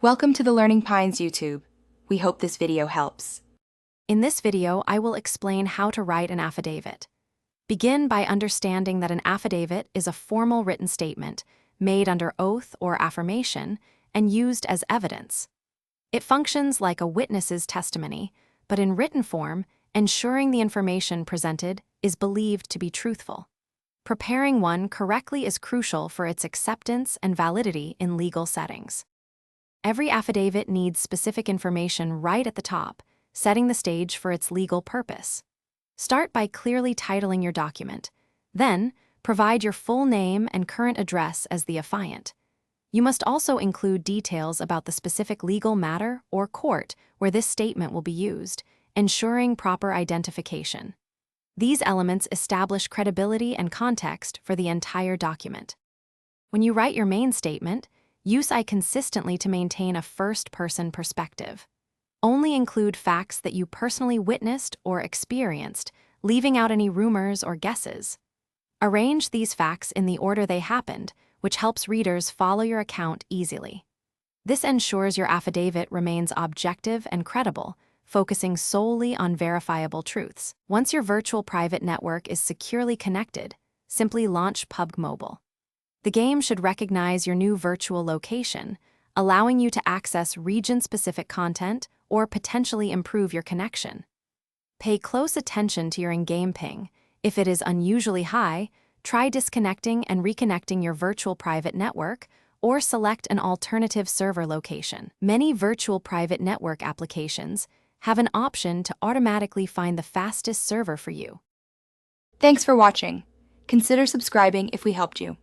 Welcome to the Learning Pines YouTube. We hope this video helps. In this video, I will explain how to write an affidavit. Begin by understanding that an affidavit is a formal written statement made under oath or affirmation and used as evidence. It functions like a witness's testimony, but in written form, ensuring the information presented is believed to be truthful. Preparing one correctly is crucial for its acceptance and validity in legal settings. Every affidavit needs specific information right at the top, setting the stage for its legal purpose. Start by clearly titling your document. Then, provide your full name and current address as the affiant. You must also include details about the specific legal matter or court where this statement will be used, ensuring proper identification. These elements establish credibility and context for the entire document. When you write your main statement, use I consistently to maintain a first-person perspective. Only include facts that you personally witnessed or experienced, leaving out any rumors or guesses. Arrange these facts in the order they happened, which helps readers follow your account easily. This ensures your affidavit remains objective and credible, focusing solely on verifiable truths. Once your virtual private network is securely connected, simply launch PUBG Mobile. The game should recognize your new virtual location, allowing you to access region-specific content or potentially improve your connection. Pay close attention to your in-game ping. If it is unusually high, try disconnecting and reconnecting your virtual private network or select an alternative server location. Many virtual private network applications have an option to automatically find the fastest server for you. Thanks for watching. Consider subscribing if we helped you.